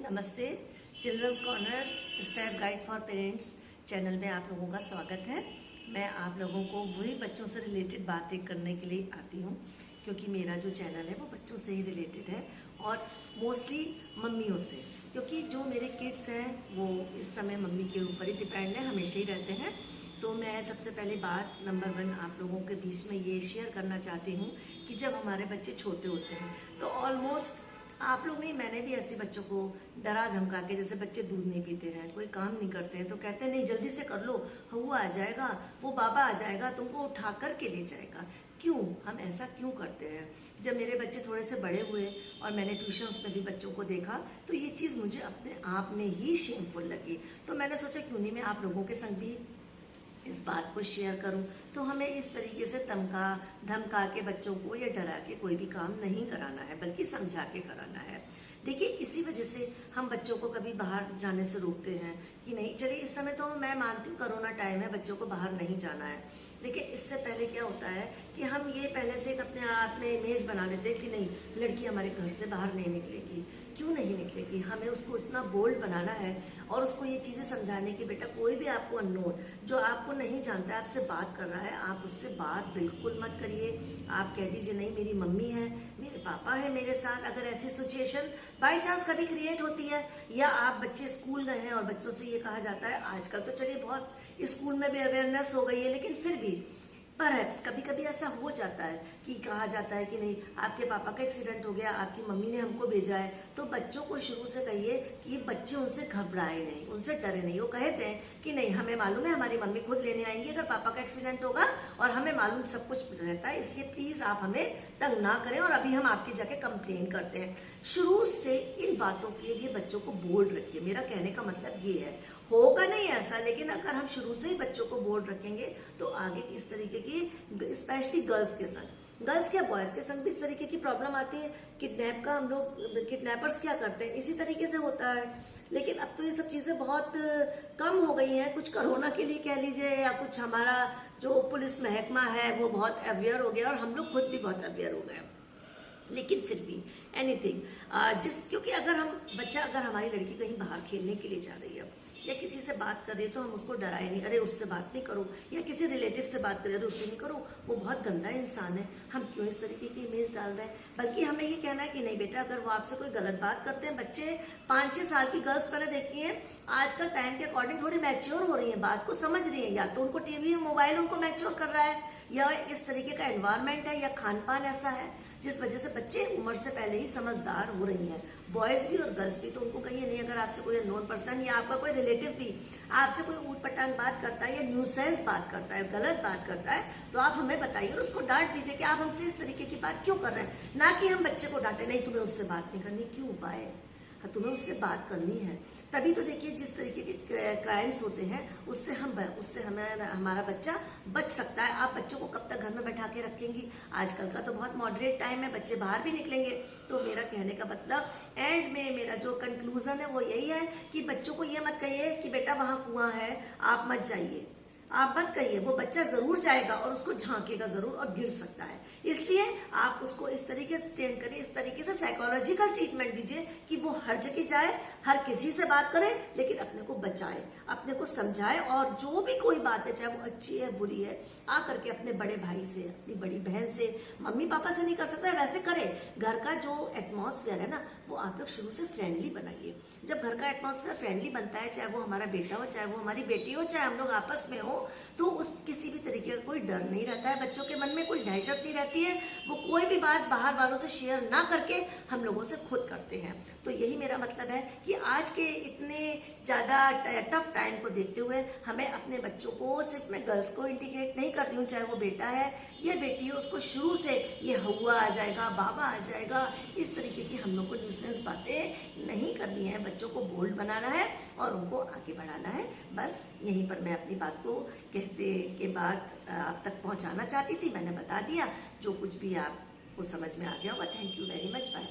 नमस्ते। Children's corner step guide for parents channel में आप लोगों का स्वागत है। मैं आप लोगों को वही बच्चों से रिलेटेड बातें करने के लिए आती हूँ, क्योंकि मेरा जो चैनल है वो बच्चों से ही रिलेटेड है और मोस्टली मम्मियों से, क्योंकि जो मेरे किड्स हैं वो इस समय मम्मी के ऊपर ही डिपेंड है, हमेशा ही रहते हैं। तो मैं सबसे पहले बात नंबर 1 आप लोगों के बीच में ये शेयर करना चाहती हूँ कि जब हमारे बच्चे छोटे होते हैं तो ऑलमोस्ट आप लोग नहीं, मैंने भी ऐसे बच्चों को डरा धमका के, जैसे बच्चे दूध नहीं पीते हैं, कोई काम नहीं करते हैं तो कहते हैं नहीं जल्दी से कर लो, हुआ आ जाएगा, वो बाबा आ जाएगा, तुमको उठा कर के ले जाएगा। क्यों हम ऐसा क्यों करते हैं? जब मेरे बच्चे थोड़े से बड़े हुए और मैंने ट्यूशन्स में भी बच्चों को देखा तो ये चीज़ मुझे अपने आप में ही शेमफुल लगी। तो मैंने सोचा क्यों नहीं मैं आप लोगों के संग भी इस बात को शेयर करूं। तो हमें इस तरीके से धमका के बच्चों को या डरा के कोई भी काम नहीं कराना है, बल्कि समझा के कराना है। देखिए, इसी वजह से हम बच्चों को कभी बाहर जाने से रोकते हैं कि नहीं चलिए, इस समय तो मैं मानती हूँ कोरोना टाइम है, बच्चों को बाहर नहीं जाना है, लेकिन इससे पहले क्या होता है कि हम ये पहले से एक अपने आप में इमेज बना लेते हैं कि नहीं, लड़की हमारे घर से बाहर नहीं निकलेगी। क्यों नहीं निकलेगी? हमें उसको इतना बोल्ड बनाना है और उसको ये चीजें समझाने की बेटा कोई भी आपको अननोन जो आपको नहीं जानता है आपसे बात कर रहा है, आप उससे बात बिल्कुल मत करिए। आप कह दीजिए नहीं, मेरी मम्मी है, मेरे पापा है मेरे साथ। अगर ऐसी सिचुएशन बाई चांस कभी क्रिएट होती है, या आप बच्चे स्कूल गए हैं और बच्चों से ये कहा जाता है, आजकल तो चलिए बहुत स्कूल में भी अवेयरनेस हो गई है, लेकिन फिर भी परहैप्स कभी कभी ऐसा हो जाता है कि कहा जाता है कि नहीं आपके पापा का एक्सीडेंट हो गया, आपकी मम्मी ने हमको भेजा है। तो बच्चों को शुरू से कहिए कि बच्चे उनसे घबराए नहीं, उनसे डरे नहीं। वो कहते हैं कि नहीं हमें मालूम है हमारी मम्मी खुद लेने आएंगी अगर पापा का एक्सीडेंट होगा, और हमें मालूम सब कुछ रहता है, इसलिए प्लीज आप हमें तंग ना करें और अभी हम आपके जाके कंप्लेन करते हैं। शुरू से इन बातों के लिए बच्चों को बोल्ड रखिए। मेरा कहने का मतलब ये है, होगा नहीं ऐसा, लेकिन अगर हम शुरू से ही बच्चों को बोल्ड रखेंगे तो आगे इस तरीके की, स्पेशली गर्ल्स के संग, गर्ल्स क्या बॉयज के संग भी इस तरीके की प्रॉब्लम आती है। किडनैप का हम लोग, किडनैपर्स क्या करते हैं, इसी तरीके से होता है। लेकिन अब तो ये सब चीजें बहुत कम हो गई हैं, कुछ कोरोना के लिए कह लीजिए, या कुछ हमारा जो पुलिस महकमा है वो बहुत अवेयर हो गया और हम लोग खुद भी बहुत अवेयर हो गए। लेकिन फिर भी एनीथिंग क्योंकि अगर हमारी लड़की कहीं बाहर खेलने के लिए जा रही है या किसी से बात कर रही है तो हम उसको डराए नहीं, अरे उससे बात नहीं करो, या किसी रिलेटिव से बात करें तो उससे नहीं करो, वो बहुत गंदा इंसान है, हम क्यों इस तरीके की इमेज डाल रहे हैं। बल्कि हमें ये कहना है कि नहीं बेटा, अगर वो आपसे कोई गलत बात करते हैं, बच्चे 5-6 साल की गर्ल्स पहले देखिए आजकल टाइम के अकॉर्डिंग थोड़ी मैच्योर हो रही है, बात को समझ रही है, या तो उनको टीवी मोबाइल उनको मैच्योर कर रहा है, या इस तरीके का एनवायरमेंट है, या खान पान ऐसा है जिस वजह से बच्चे उम्र से पहले ही समझदार हो रही हैं, बॉयज भी और गर्ल्स भी। तो उनको कहिए नहीं, अगर आपसे कोई अननोन पर्सन या आपका कोई रिलेटिव भी आपसे कोई ऊट पटांग बात करता है या न्यूसेंस बात करता है, गलत बात करता है, तो आप हमें बताइए और उसको डांट दीजिए कि आप हमसे इस तरीके की बात क्यों कर रहे हैं। ना कि हम बच्चे को डांटे, नहीं तुम्हें उससे बात नहीं करनी, क्यों वाय, तुम्हें उससे बात करनी है। तभी तो देखिए जिस तरीके के क्राइम्स होते हैं उससे हमारा बच्चा बच सकता है। आप बच्चों को कब तक घर में बैठा के रखेंगी? आजकल का तो बहुत मॉडरेट टाइम है, बच्चे बाहर भी निकलेंगे। तो मेरा कहने का मतलब एंड में मेरा जो कंक्लूजन है वो यही है कि बच्चों को ये मत कहिए कि बेटा वहां कुआं है आप मत जाइए, आप मत कहिए, वो बच्चा जरूर जाएगा और उसको झांकेगा जरूर और गिर सकता है। इसलिए आप उसको इस तरीके से ट्रेन करिए, इस तरीके से साइकोलॉजिकल ट्रीटमेंट दीजिए कि वो हर जगह जाए, हर किसी से बात करे, लेकिन अपने को बचाए, अपने को समझाए, और जो भी कोई बात है चाहे वो अच्छी है बुरी है, आ करके अपने बड़े भाई से, अपनी बड़ी बहन से, मम्मी पापा से नहीं कर सकता है वैसे करे। घर का जो एटमॉस्फेयर है ना वो आप लोग शुरू से फ्रेंडली बनाइए। जब घर का एटमॉस्फेयर फ्रेंडली बनता है, चाहे वो हमारा बेटा हो, चाहे वो हमारी बेटी हो, चाहे हम लोग आपस में हो, तो उस किसी भी तरीके का कोई डर नहीं रहता है, बच्चों के मन में कोई दहशत नहीं रहती है, वो कोई भी बात बाहर वालों से शेयर ना करके हम लोगों से खुद करते हैं। तो यही मेरा मतलब है कि आज के इतने ज्यादा टफ टाइम को देखते हुए हमें अपने बच्चों को, सिर्फ मैं गर्ल्स को इंडिकेट नहीं कर रही हूँ, चाहे वो बेटा है या बेटी है, उसको शुरू से ये हुआ आ जाएगा, बाबा आ जाएगा, इस तरीके की हम लोग को न्यूसेंस बातें नहीं करनी है। बच्चों को बोल्ड बनाना है और उनको आगे बढ़ाना है। बस यहीं पर मैं अपनी बात को कहते के बाद आप तक पहुंचाना चाहती थी, मैंने बता दिया। जो कुछ भी आपको समझ में आ गया होगा। Thank you very much, bye.